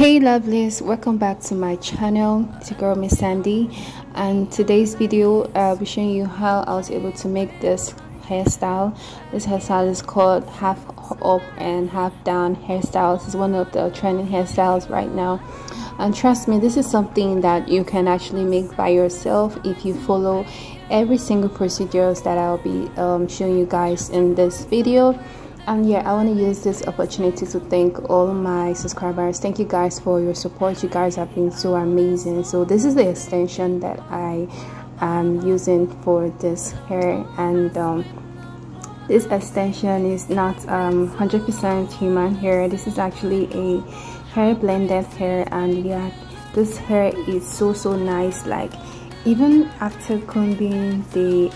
Hey lovelies, welcome back to my channel. It's your girl Miss Sandy, and today's video I'll be showing you how I was able to make this hairstyle. This hairstyle is called half up and half down hairstyles. It's one of the trending hairstyles right now, and trust me, this is something that you can actually make by yourself if you follow every single procedures that I'll be showing you guys in this video. And yeah, I want to use this opportunity to thank all my subscribers. Thank you guys for your support. You guys have been so amazing. So this is the extension that I am using for this hair, and this extension is not 100% human hair. This is actually a hair blended hair, and yeah, this hair is so nice. Like, even after combing the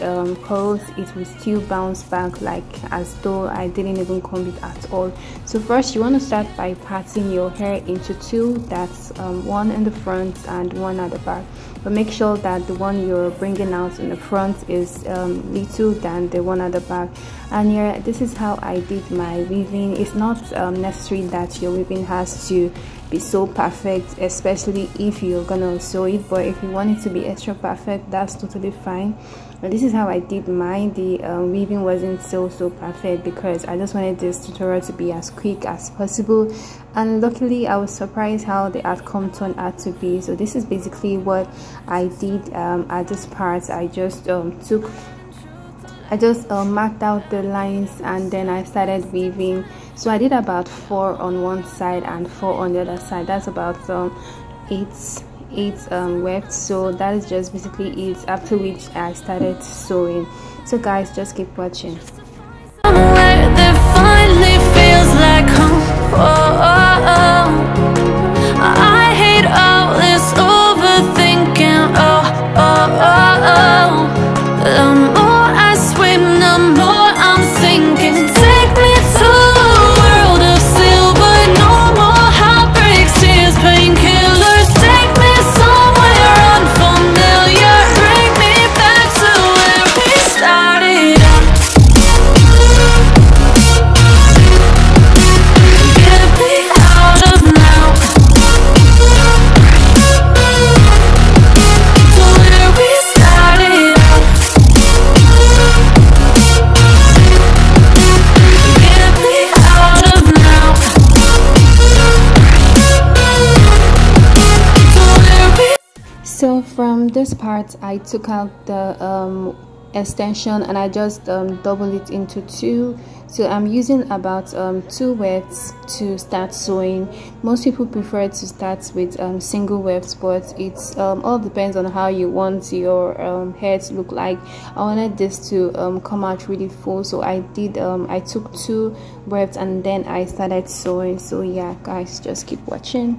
curls, it will still bounce back like as though I didn't even comb it at all. So first, you want to start by parting your hair into two. That's one in the front and one at the back, but make sure that the one you're bringing out in the front is little than the one at the back. And yeah, this is how I did my weaving. It's not necessary that your weaving has to be so perfect, especially if you're gonna sew it, but if you want it to be extra perfect, that's totally fine. And this is how I did mine. The weaving wasn't so perfect because I just wanted this tutorial to be as quick as possible, and luckily I was surprised how the outcome turned out to be. So this is basically what I did at this part. I just marked out the lines, and then I started weaving. So I did about 4 on one side and 4 on the other side. That's about 8 weft. So that is just basically it, after which I started sewing. So guys, just keep watching. Somewhere that finally feels like home. I hate all this overthinking. The more I swim, the more I'm sinking. Take me to a world of silver. No more heartbreaks, tears, painkillers. Take me somewhere unfamiliar. Bring me back to where we started out. Get me out of now. To where we started out. Get me out of now. To where we. So from this part, I took out the extension and I just double it into 2. So I'm using about 2 wefts to start sewing. Most people prefer to start with single wefts, but it's all depends on how you want your hair to look like. I wanted this to come out really full, so I did I took 2 wefts and then I started sewing. So yeah guys, just keep watching.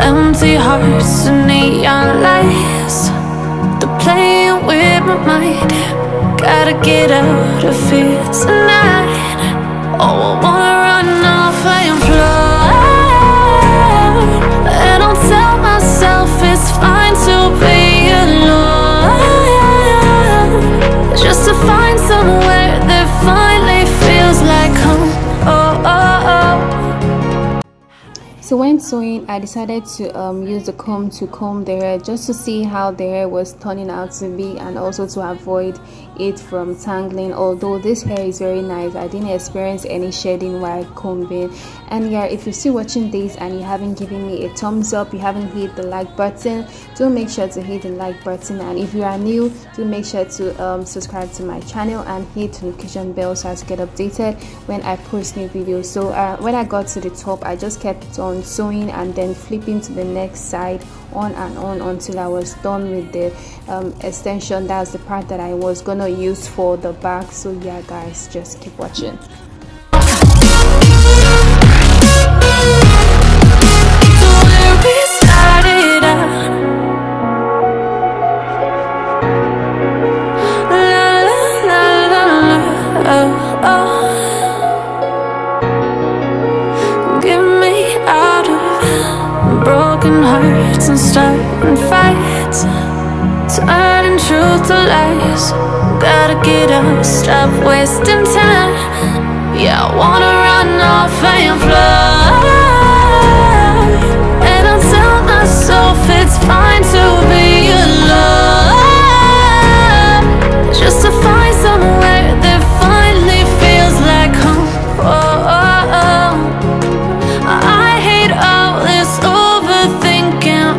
Empty hearts and neon lights, they're playing with my mind. Gotta get out of here tonight. Oh, I wanna run off and fly, and I'll tell myself it's fine to be alone, just to find somewhere that finally feels like home. So when sewing, I decided to use the comb to comb the hair, just to see how the hair was turning out to be, and also to avoid it from tangling. Although this hair is very nice, I didn't experience any shedding while combing. And yeah, if you're still watching this and you haven't given me a thumbs up, you haven't hit the like button, do make sure to hit the like button. And if you are new, do make sure to subscribe to my channel and hit the notification bell so as to get updated when I post new videos. So when I got to the top, I just kept on sewing and then flipping to the next side, on and on until I was done with the extension. That's the part that I was gonna use for the back. So yeah guys, just keep watching. Get me out of broken hearts and starting fights, turning truth to lies. Gotta get up, stop wasting time. Yeah, I wanna run off and fly. And I'll tell myself it's fine to be alone, just to find somewhere that finally feels like home. I hate all this overthinking.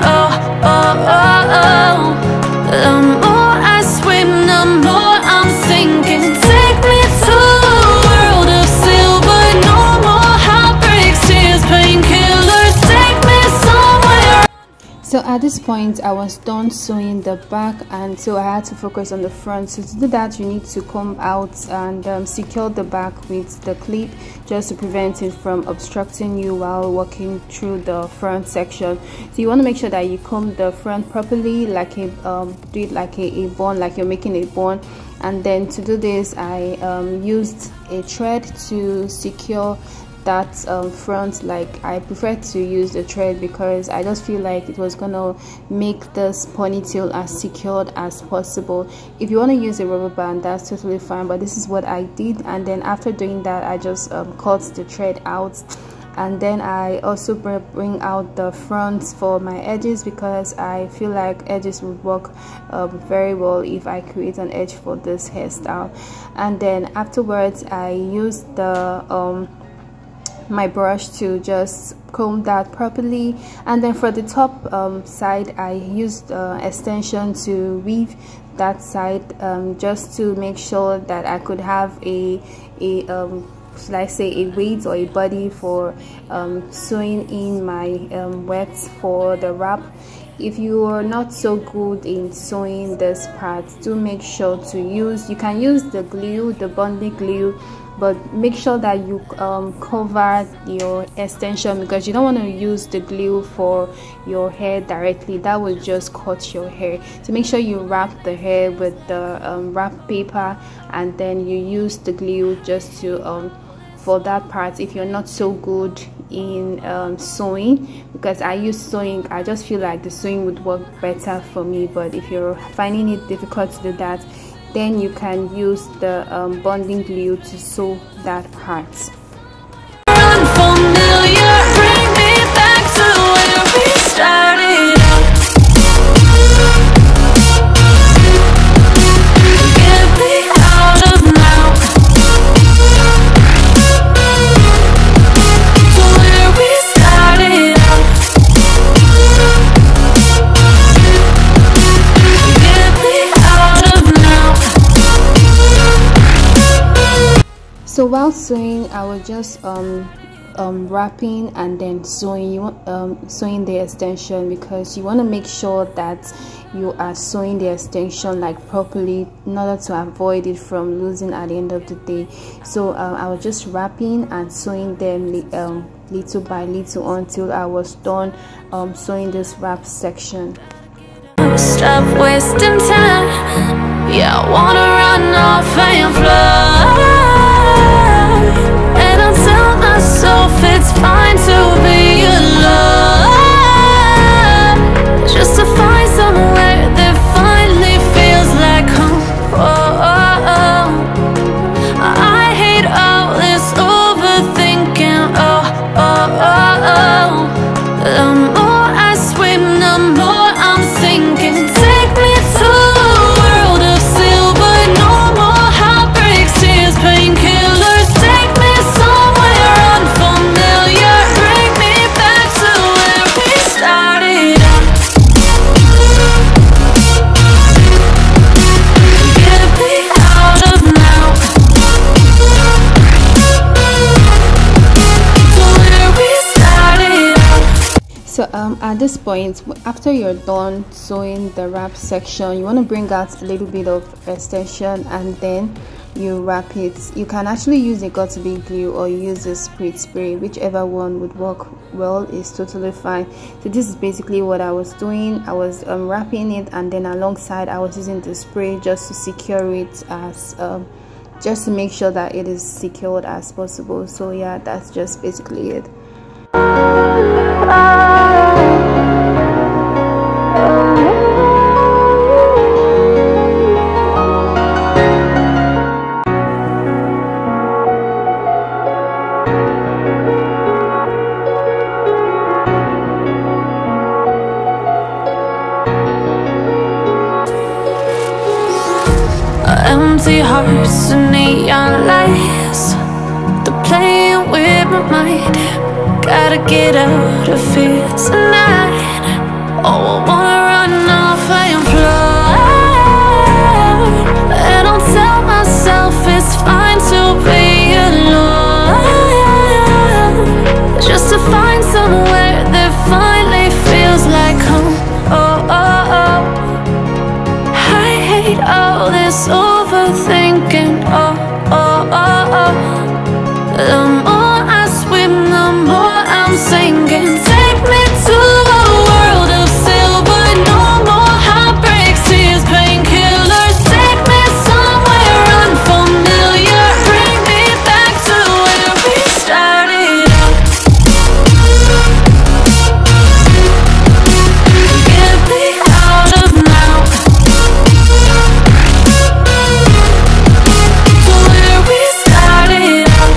The more I swim, the more I'm sinking. Take me to a world of silver. No more heartbreaks, tears, painkillers. Take me somewhere. So at this point I was done sewing the back, and so I had to focus on the front. So to do that, you need to comb out and secure the back with the clip, just to prevent it from obstructing you while walking through the front section. So you want to make sure that you comb the front properly, like a do it like a bun, like you're making a bun. And then to do this, I used a thread to secure that front. Like, I prefer to use the thread because I just feel like it was gonna make this ponytail as secured as possible. If you want to use a rubber band, that's totally fine, but this is what I did. And then after doing that, I just cut the thread out, and then I also bring out the fronts for my edges, because I feel like edges would work very well if I create an edge for this hairstyle. And then afterwards, I used the my brush to just comb that properly. And then for the top side, I used extension to weave that side, just to make sure that I could have a should I say a weight or a body for sewing in my wefts for the wrap. If you are not so good in sewing this part, do make sure to use, you can use the glue, the bonding glue, but make sure that you cover your extension, because you don't want to use the glue for your hair directly. That will just cut your hair. So make sure you wrap the hair with the wrap paper, and then you use the glue just to for that part. If you're not so good in sewing, because I use sewing, I just feel like the sewing would work better for me. But if you're finding it difficult to do that, then you can use the bonding glue to sew that part. Unfamiliar, bring me back to where we started out. Get me out of now, to where we started out. Get me out of now. So while sewing, I was just wrapping and then sewing. Sewing the extension, because you want to make sure that you are sewing the extension like properly, in order to avoid it from losing at the end of the day. So I was just wrapping and sewing them little by little until I was done sewing this wrap section. Stop wasting time. Yeah, I wanna run off and fly. And I'll tell myself it's fine to be alone, just to find somewhere that finally feels like home. I hate all this overthinking. The more I swim, the more I'm sinking. Take me to a world of silver. No more heartbreaks, tears, painkillers. Take me somewhere unfamiliar. Bring me back to where we started out. Get me out of now, to where we started out. So at this point, after you're done sewing the wrap section, you want to bring out a little bit of extension, and then you wrap it. You can actually use a got-to-be glue, or you use a spray, whichever one would work well is totally fine. So this is basically what I was doing. I was wrapping it, and then alongside I was using the spray just to secure it, as just to make sure that it is secured as possible. So yeah, that's just basically it. Empty hearts and neon lights, they're playing with my mind. Gotta get out of here tonight. Oh, I wanna run off and fly, and I'll tell myself it's fine to be alone, just to find somewhere that finally feels like home. Oh, oh, oh. I hate all this overthinking. Oh, oh, oh, oh. The more I swim, the more I'm sinking. Take me to a world of silver. No more heartbreaks, tears, painkillers. Take me somewhere unfamiliar. Bring me back to where we started out. Get me out of now. To where we started out.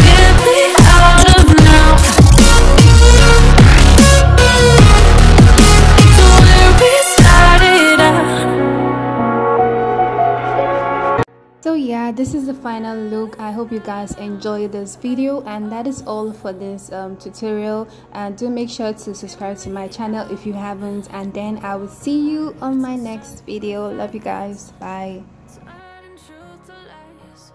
Get me out of now. To where we started out. So yeah, this is the final look. I hope you guys enjoyed this video, and that is all for this tutorial. And do make sure to subscribe to my channel if you haven't, and then I will see you on my next video. Love you guys. Bye. Adding truth to lies.